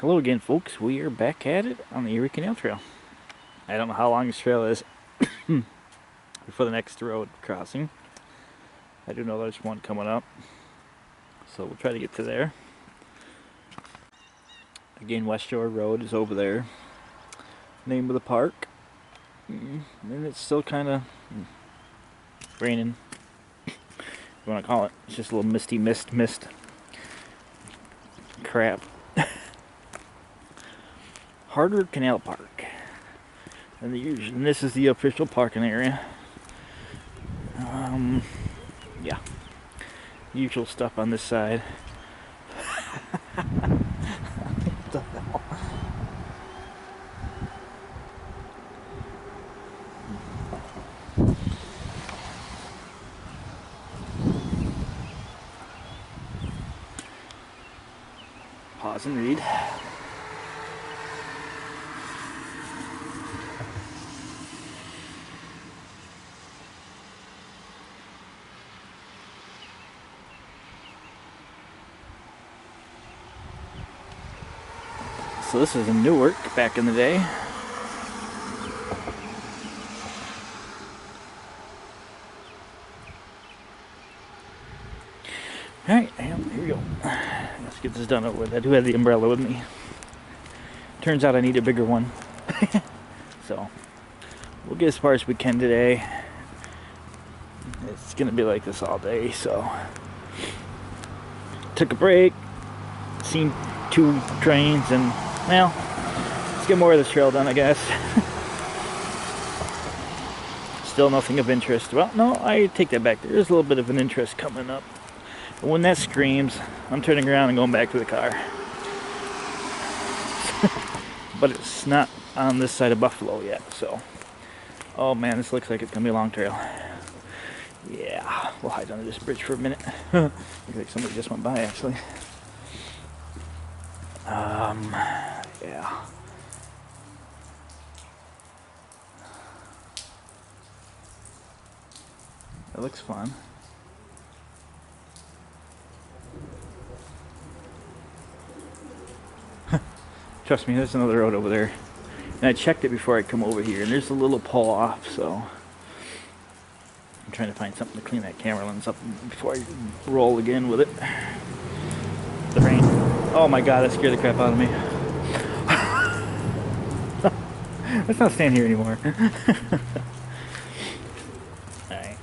Hello again, folks. We are back at it on the Erie Canal Trail. I don't know how long this trail is before the next road crossing. I do know there's one coming up, so we'll try to get to there. Again, West Shore Road is over there. Name of the park. And it's still kind of raining. What you want to call it? It's just a little misty mist crap. Hartford Canal Park, and this is the official parking area. Yeah, usual stuff on this side. What the hell? Pause and read. So this is in Newark back in the day. Alright, here we go. Let's get this done over with. I do have the umbrella with me. Turns out I need a bigger one. So, we'll get as far as we can today. It's gonna be like this all day, so. Took a break, seen 2 trains, and well, let's get more of this trail done, I guess. Still nothing of interest. Well, no, I take that back. There is a little bit of an interest coming up. But when that screams, I'm turning around and going back to the car. But it's not on this side of Buffalo yet, so. Oh man, this looks like it's gonna be a long trail. Yeah, we'll hide under this bridge for a minute. Looks like somebody just went by, actually. Yeah. That looks fun. Trust me, there's another road over there. And I checked it before I come over here, and there's a little pull off, so I'm trying to find something to clean that camera lens up before I roll again with it. The rain. Oh my god, that scared the crap out of me. Let's not stand here anymore. Alright.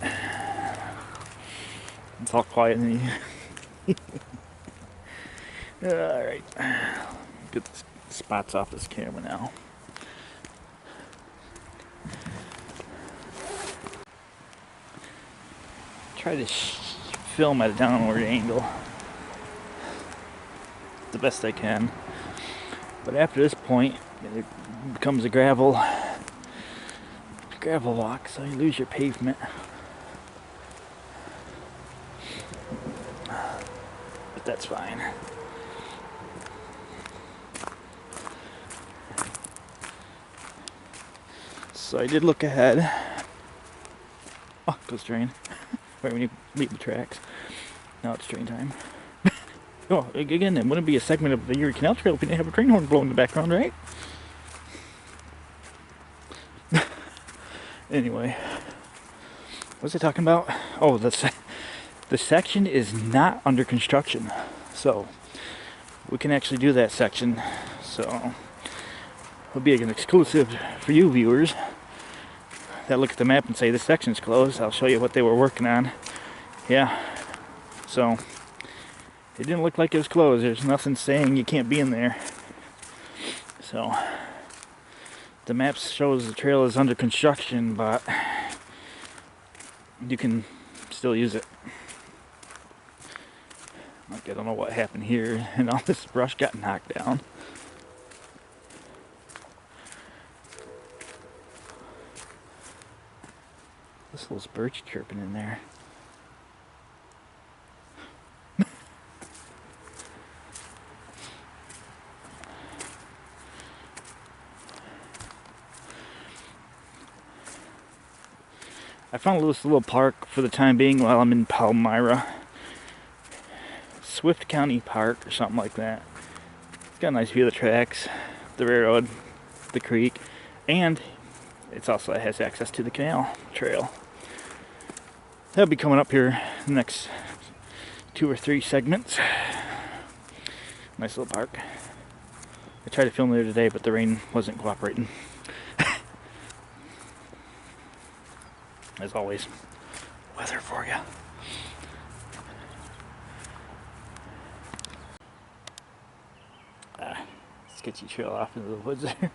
It's all quiet in the Alright. Get the spots off this camera now. Try to film at a downward angle the best I can. But after this point, it becomes a gravel walk, so you lose your pavement. But that's fine. So I did look ahead. Oh, goes train. Right when you leave the tracks. Now it's train time. Oh, again, it wouldn't be a segment of the Erie Canal Trail if we didn't have a train horn blowing in the background, right? Anyway, what was I talking about? Oh, the section is not under construction, so we can actually do that section. So it'll be an exclusive for you viewers that look at the map and say this section's closed. I'll show you what they were working on. Yeah, so it didn't look like it was closed. There's nothing saying you can't be in there. So the map shows the trail is under construction, but you can still use it. Like, I don't know what happened here, and all this brush got knocked down. This little birch chirping in there. I found this little park for the time being while I'm in Palmyra. Swift County Park or something like that. It's got a nice view of the tracks, the railroad, the creek, and it's also has access to the canal trail. That'll be coming up here in the next 2 or 3 segments. Nice little park. I tried to film there today, but the rain wasn't cooperating. As always, weather for you. Sketchy trail off into the woods there.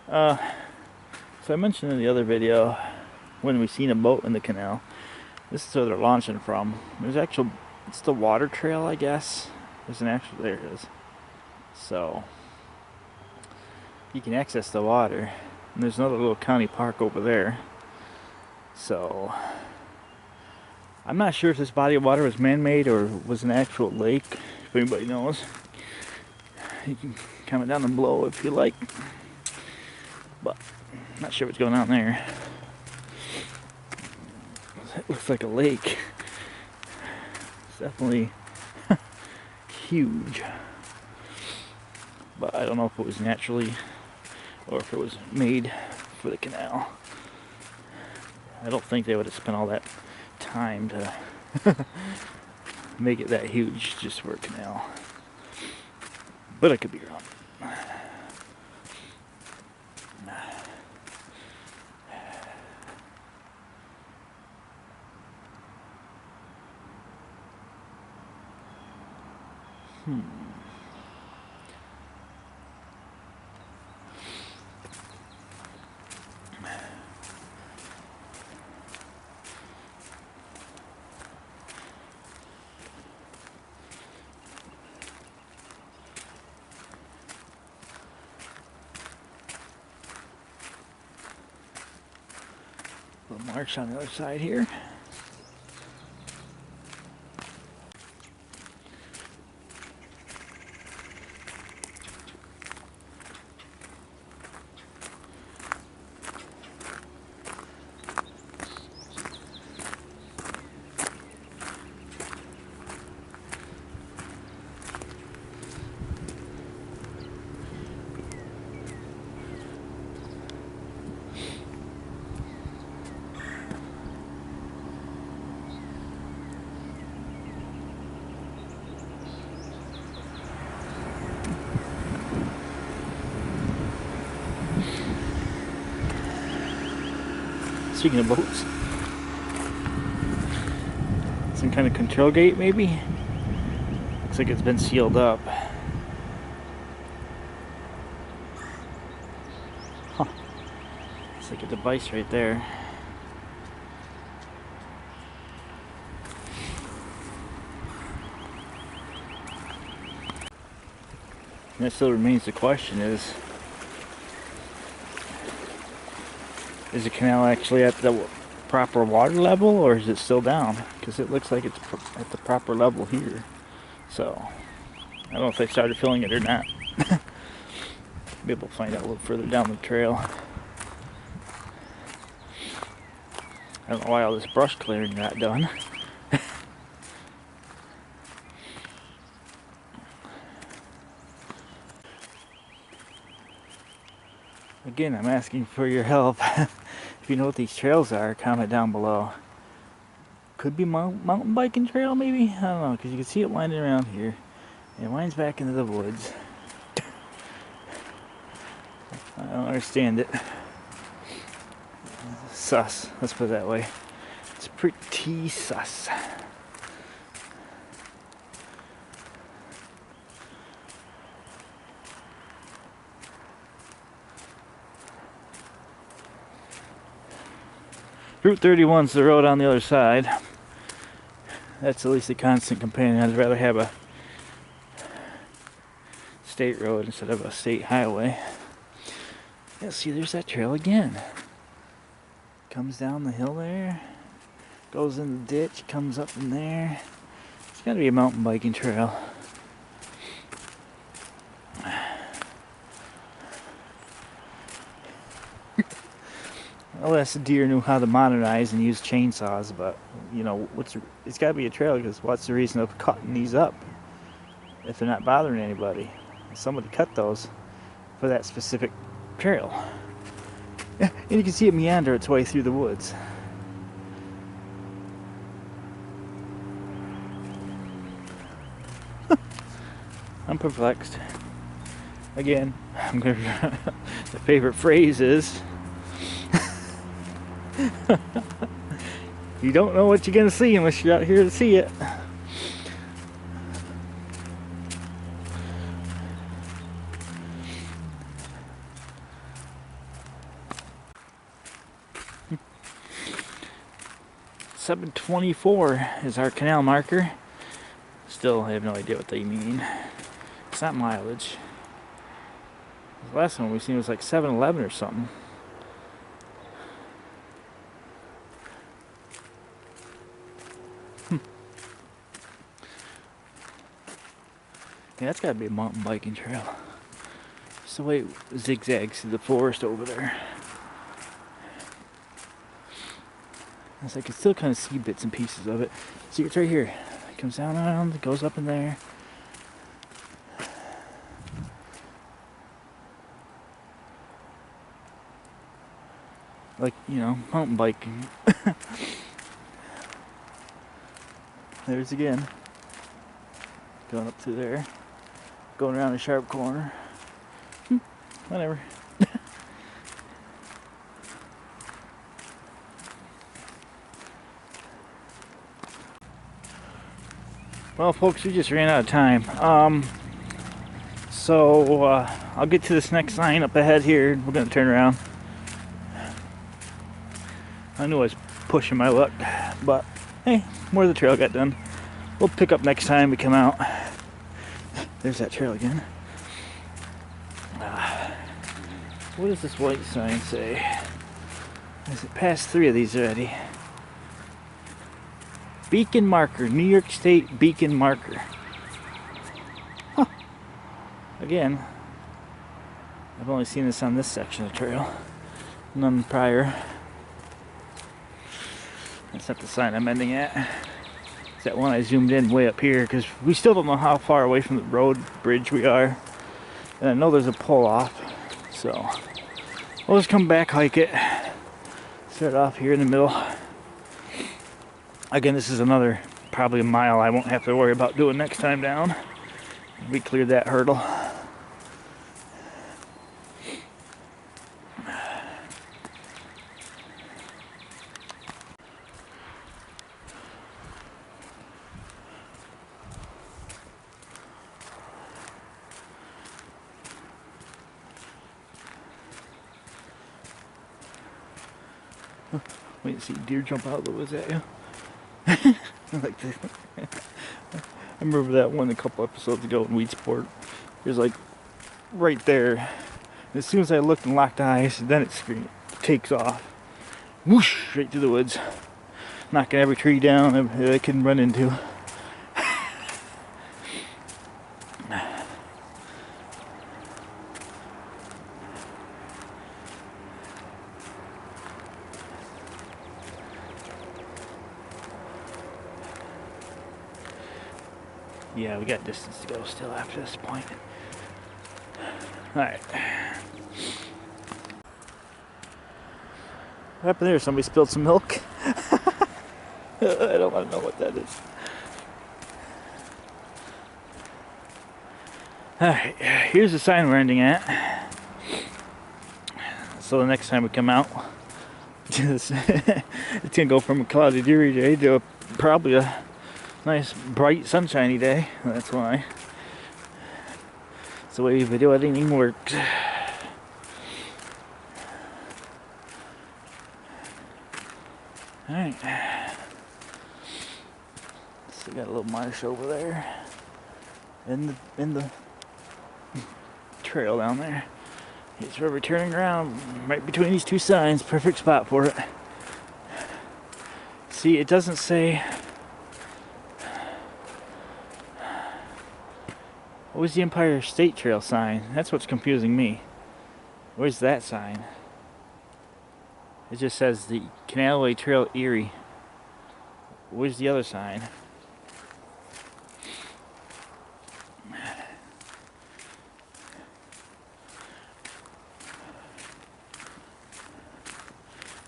So I mentioned in the other video when we seen a boat in the canal. This is where they're launching from. There's actual, it's the water trail, I guess. There's an actual, there it is. So you can access the water. And there's another little county park over there. So I'm not sure if this body of water was man-made or was an actual lake. If anybody knows, you can comment down below if you like. But I'm not sure what's going on there. It looks like a lake. It's definitely huge. But I don't know if it was naturally or if it was made for the canal. I don't think they would have spent all that time to make it that huge just for a canal. But I could be wrong. Little marsh on the other side here. Speaking of boats, some kind of control gate maybe? Looks like it's been sealed up. Huh. It's like a device right there. And that still remains the question is the canal actually at the proper water level, or is it still down? Because it looks like it's at the proper level here. So I don't know if they started filling it or not. Be able to find out a little further down the trail. I don't know why all this brush clearing got done. Again, I'm asking for your help. If you know what these trails are, comment down below. Could be mountain biking trail maybe? I don't know, because you can see it winding around here. And it winds back into the woods. I don't understand it. Sus, let's put it that way. It's pretty sus. Route 31's the road on the other side. That's at least a constant companion. I'd rather have a state road instead of a state highway. Yeah, see, there's that trail again. Comes down the hill there, goes in the ditch, comes up in there. It's gotta be a mountain biking trail. Unless the deer knew how to modernize and use chainsaws, but you know, it's got to be a trail, because what's the reason of cutting these up if they're not bothering anybody? Somebody cut those for that specific trail. And you can see it meander its way through the woods. I'm perplexed. Again, the favorite phrase is you don't know what you're gonna see unless you're out here to see it. $7.24 is our canal marker. Still, I have no idea what they mean. It's not mileage. The last one we seen was like 7-11 or something. Yeah, that's gotta be a mountain biking trail. Just the way it zigzags through the forest over there. It's like I can still kind of see bits and pieces of it. See, it's right here. It comes down around, it goes up in there. Like, you know, mountain biking. There's again. Going up through there. Going around a sharp corner. Whatever. Well, folks, we just ran out of time. So I'll get to this next sign up ahead here. We're going to turn around. I knew I was pushing my luck, but hey, more of the trail got done. We'll pick up next time we come out. There's that trail again. What does this white sign say? Is it past 3 of these already? Beacon marker, New York State beacon marker. Huh. Again, I've only seen this on this section of the trail, none prior. That's not the sign I'm ending at. It's that one I zoomed in way up here because we still don't know how far away from the road bridge we are. And I know there's a pull off, so we'll just come back, hike it, start off here in the middle. Again, this is another probably a mile I won't have to worry about doing next time down. We cleared that hurdle. Wait to see deer jump out of the woods at you. Like this. I remember that one a couple episodes ago in Weedsport. It was like right there. And as soon as I looked and locked eyes, then it takes off. Whoosh! Right through the woods. Knocking every tree down that I can run into. Yeah, we got distance to go still after this point. Alright. What happened there? Somebody spilled some milk? I don't want to know what that is. Alright, here's the sign we're ending at. So the next time we come out, it's gonna go from a cloudy, dreary day to probably a nice, bright, sunshiny day. That's why. It's the way video editing works. Alright. Still got a little marsh over there. In the trail down there. It's where we're turning around, right between these two signs. Perfect spot for it. See, it doesn't say. Where's the Empire State Trail sign? That's what's confusing me. Where's that sign? It just says the Canalway Trail Erie. Where's the other sign?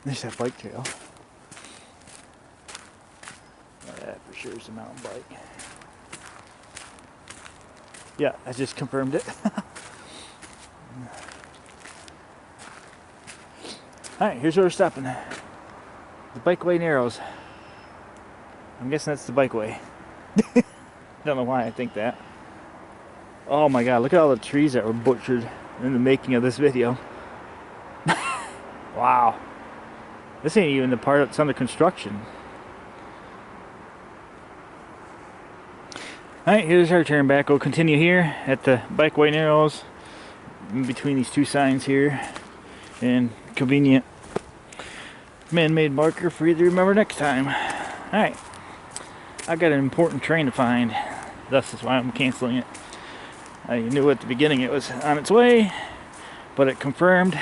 There's that bike trail. That for sure is a mountain bike. Yeah, I just confirmed it. Alright, here's where we're stopping. The Bikeway Narrows. I'm guessing that's the bikeway. Don't know why I think that. Oh my god, look at all the trees that were butchered in the making of this video. Wow. This ain't even the part that's under construction. Alright, here's our turn back. We'll continue here at the Bikeway Narrows, in between these two signs here, and convenient man-made marker for you to remember next time. Alright, I got an important train to find, thus is why I'm canceling it. I knew at the beginning it was on its way, but it confirmed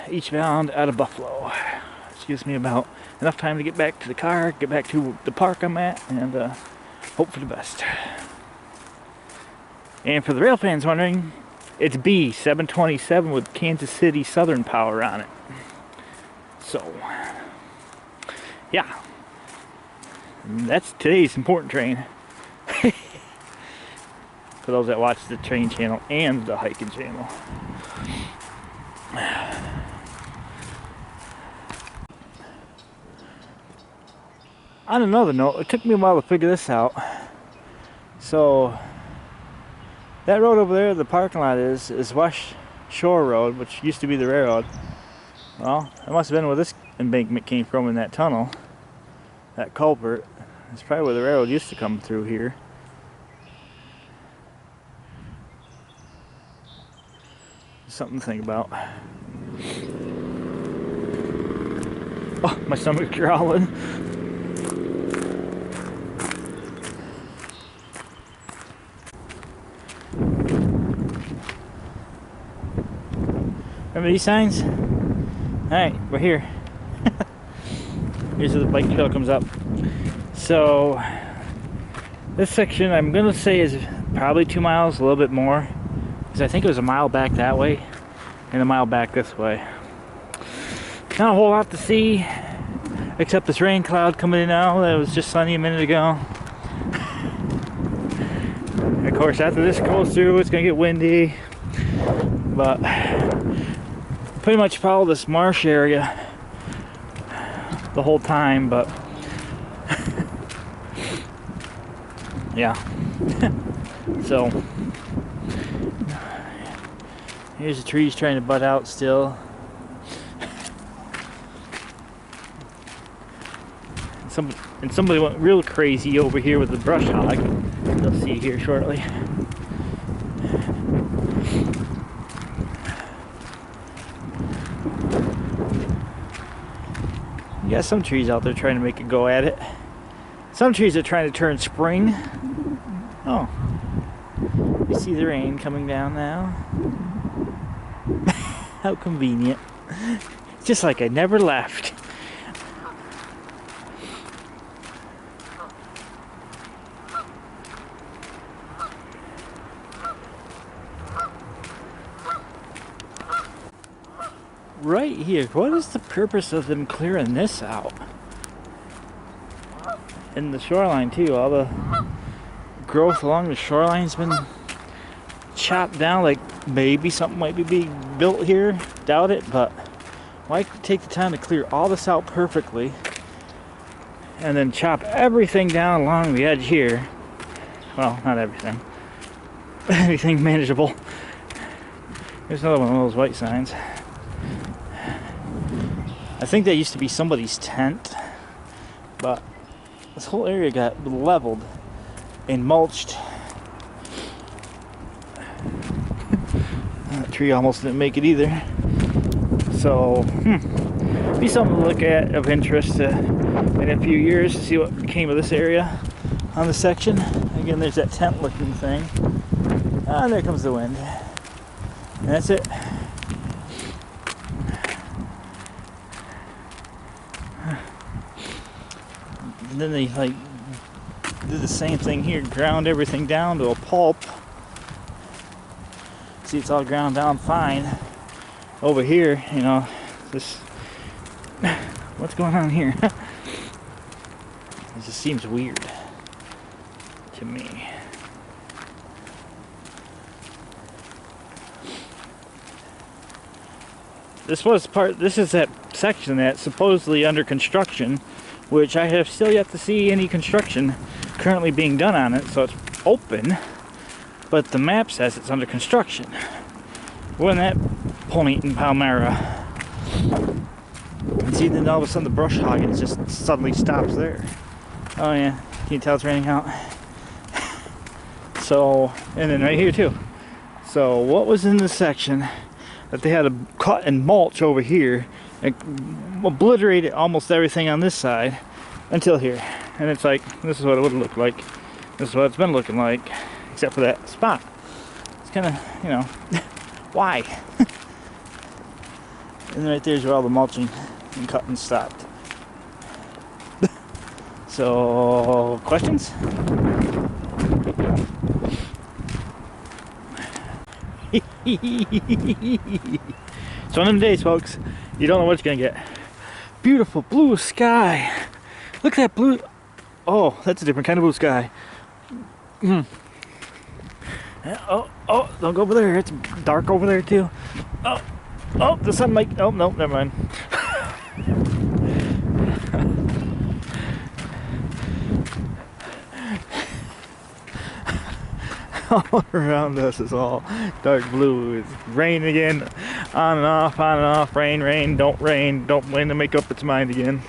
eastbound out of Buffalo. Which gives me about enough time to get back to the car, get back to the park I'm at, and hope for the best. And for the rail fans wondering, it's B727 with Kansas City Southern Power on it. So, yeah. That's today's important train. For those that watch the train channel and the hiking channel. On another note, it took me a while to figure this out. So, that road over there, the parking lot is West Shore Road, which used to be the railroad. Well, it must have been where this embankment came from in that tunnel. That culvert. It's probably where the railroad used to come through here. Something to think about. Oh, my stomach's growling. Remember these signs? Alright, we're here. Here's where the bike trail comes up. So, this section I'm going to say is probably 2 miles, a little bit more. Because I think it was a mile back that way and a mile back this way. Not a whole lot to see, except this rain cloud coming in now. That was just sunny a minute ago. Of course, after this goes through, it's going to get windy. But pretty much follow this marsh area the whole time, but yeah. So here's the trees trying to bud out still. And somebody went real crazy over here with the brush hog. You'll see here shortly. You got some trees out there trying to make a go at it. Some trees are trying to turn spring. Oh. You see the rain coming down now? How convenient. Just like I never left. Right here, what is the purpose of them clearing this out? And the shoreline too, all the growth along the shoreline's been chopped down, like maybe something might be being built here, doubt it, but why take the time to clear all this out perfectly and then chop everything down along the edge here? Well, not everything. Anything manageable. There's another one of those white signs. I think that used to be somebody's tent, but this whole area got leveled and mulched. That tree almost didn't make it either. So, be something to look at of interest in a few years to see what became of this area on the section. Again, there's that tent looking thing. Ah, there comes the wind. And that's it. And then they like did the same thing here, ground everything down to a pulp. See, it's all ground down fine. Over here, you know, this What's going on here? It just seems weird to me. This is that section that's supposedly under construction, which I have still yet to see any construction currently being done on it, so it's open, but the map says it's under construction. We're in that point in Palmyra. And see, then all of a sudden the brush hogging just suddenly stops there. Oh yeah, can you tell it's raining out? So, and then right here too. So what was in this section that they had to cut and mulch over here and obliterated almost everything on this side until here. And it's like, this is what it would look like. This is what it's been looking like, except for that spot. It's kind of, you know, why? And right there's where all the mulching and cutting stopped. So, questions? It's one of them days, folks. You don't know what you're gonna get. Beautiful blue sky. Look at that blue. Oh, that's a different kind of blue sky. Oh, don't go over there. It's dark over there too. Oh, the sun might. Oh no, never mind. All around us is all dark blue. It's rain again, on and off, rain, don't rain to make up its mind again.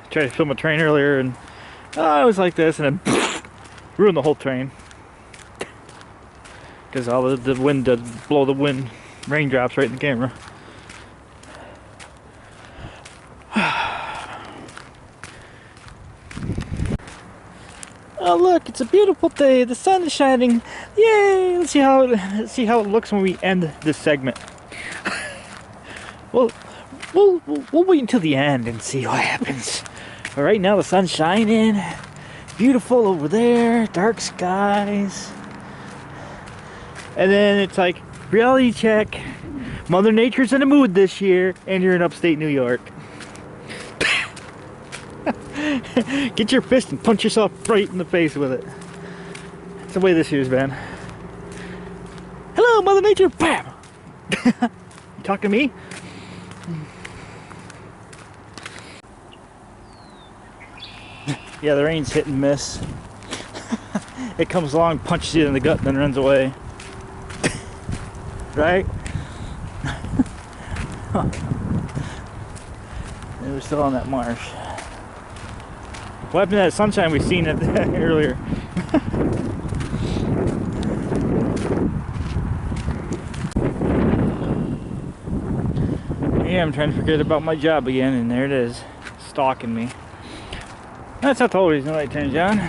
Tried to film a train earlier and it was like this, and then ruined the whole train because all the wind did blow the raindrops right in the camera. Oh look, it's a beautiful day. The sun is shining. Yay! Let's see how it looks when we end this segment. We'll wait until the end and see what happens. But right now the sun's shining. Beautiful over there. Dark skies. And then it's like reality check. Mother Nature's in a mood this year, and you're in upstate New York. Get your fist and punch yourself right in the face with it. That's the way this year's been. Hello, Mother Nature! Bam! You talking to me? Yeah, the rain's hit and miss. It comes along, punches you in the gut, and then runs away. Right? And we're still on that marsh. What happened to that sunshine we seen it earlier? Yeah, I'm trying to forget about my job again, and there it is, stalking me. That's not always the light turns on.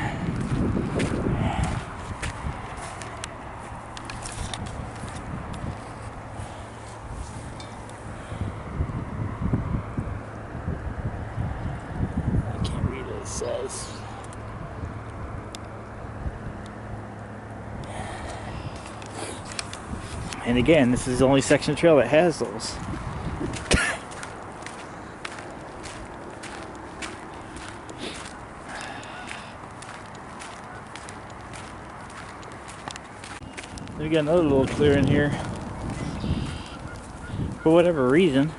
Says. And again, this is the only section of trail that has those. We got another little clearing here. For whatever reason,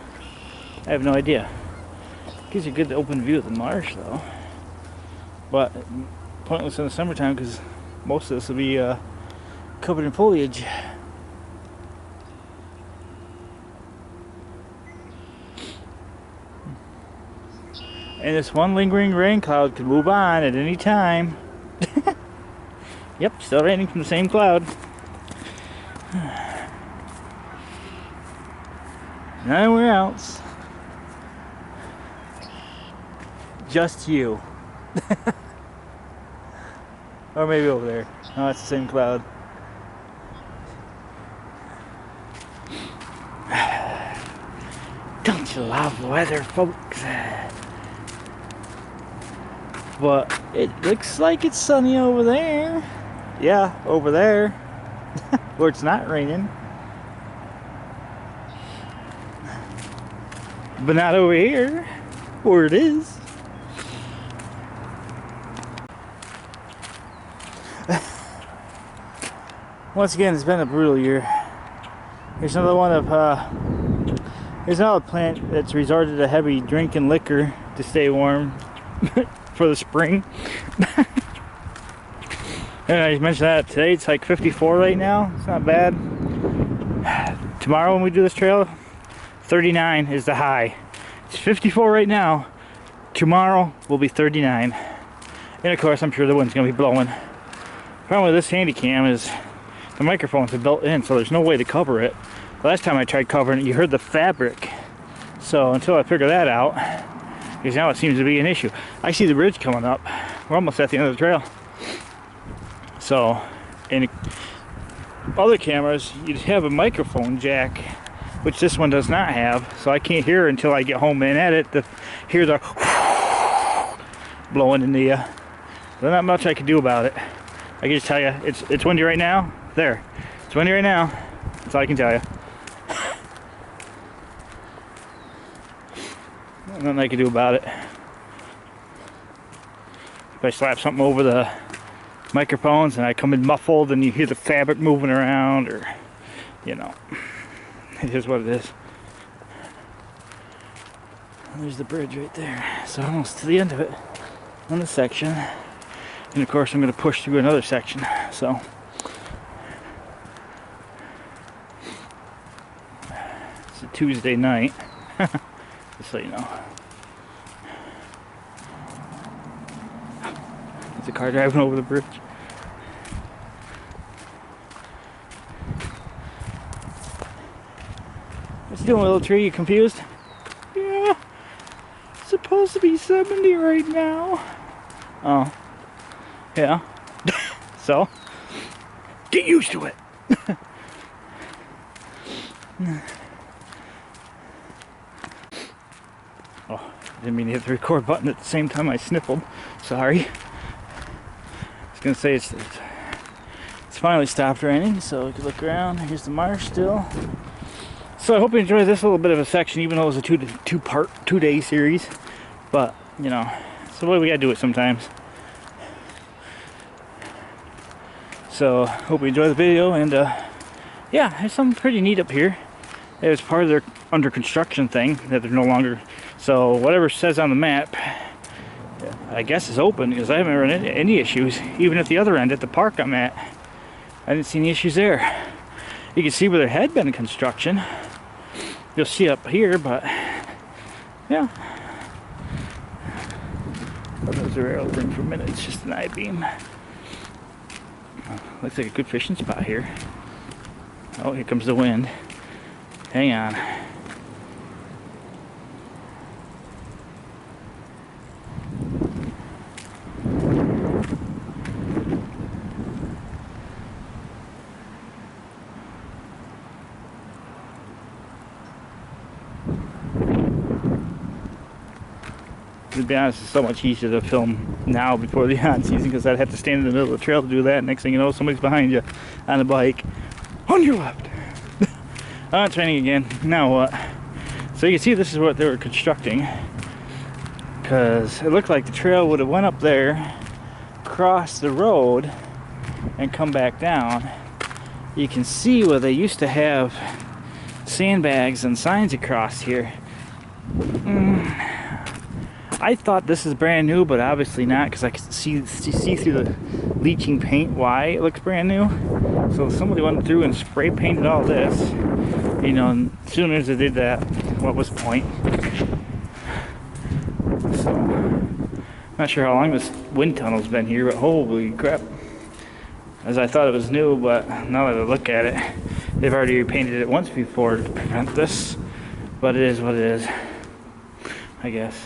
I have no idea. Gives you a good open view of the marsh though. But pointless in the summertime because most of this will be covered in foliage. And this one lingering rain cloud could move on at any time. Yep, still raining from the same cloud. Nowhere else. Just you. Or maybe over there. No, it's the same cloud. Don't you love weather, folks? But it looks like it's sunny over there. Yeah, over there. Where it's not raining. but not over here, where it is. Once again, it's been a brutal year. Here's another one of, here's another plant that's resorted to heavy drinking liquor to stay warm for the spring. And I mentioned that today, it's like 54 right now. It's not bad. Tomorrow when we do this trail, 39 is the high. It's 54 right now. Tomorrow will be 39. And of course, I'm sure the wind's gonna be blowing. The problem with this handy cam is the microphones are built in, so there's no way to cover it. Last time I tried covering it, you heard the fabric. So until I figure that out, because now it seems to be an issue. I see the bridge coming up. We're almost at the end of the trail. So, in other cameras, you'd have a microphone jack, which this one does not have. So I can't hear until I get home and edit to hear the blowing into you. There's not much I can do about it. I can just tell you, it's windy right now. There, it's windy right now. That's all I can tell you. Nothing I can do about it. If I slap something over the microphones and I come in muffled and you hear the fabric moving around, or, you know, it is what it is. And there's the bridge right there. So almost to the end of it on this section. And of course I'm going to push through another section. So it's a Tuesday night. Just so you know. There's a car driving over the bridge. What's you doing, little tree? You confused? Yeah. It's supposed to be 70 right now. Oh. Yeah. So? Get used to it. Oh, didn't mean to hit the record button at the same time I sniffled. Sorry. I was gonna say it's finally stopped raining, so we can look around. Here's the marsh still. So I hope you enjoyed this little bit of a section, even though it was a two-day series. But you know, it's the way we gotta do it sometimes. So hope you enjoy the video, and yeah, there's something pretty neat up here. It was part of their under construction thing that they're no longer. So whatever says on the map, I guess is open, because I haven't run into any issues. Even at the other end, at the park I'm at, I didn't see any issues there. You can see where there had been construction. You'll see up here, but yeah. Oh, those are open for a minute. It's just an I-beam. Looks like a good fishing spot here. Oh, here comes the wind. Hang on. To be honest, it's so much easier to film now before the on season, because I'd have to stand in the middle of the trail to do that. Next thing you know, somebody's behind you on a bike. On your left. Oh, it's raining again. Now what? So you can see this is what they were constructing, because it looked like the trail would have went up there, crossed the road, and come back down. You can see where they used to have sandbags and signs across here. I thought this is brand new, but obviously not, because I can see through the leaching paint why it looks brand new. So somebody went through and spray painted all this. You know, and as soon as they did that, what was the point? So, not sure how long this wind tunnel's been here, but holy crap. As I thought it was new, but now that I look at it, they've already repainted it once before to prevent this. But it is what it is, I guess.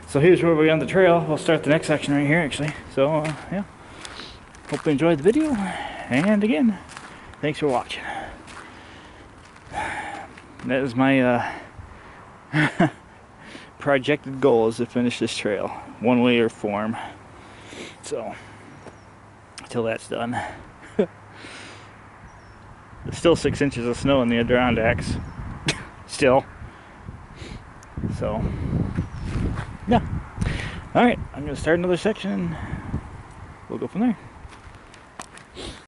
So here's where we're on the trail. We'll start the next section right here, actually. So, yeah. Hope you enjoyed the video. And again, thanks for watching. That is my projected goal, is to finish this trail, one way or form. So, until that's done. There's still 6 inches of snow in the Adirondacks. Still. So, yeah. Alright, I'm going to start another section and we'll go from there.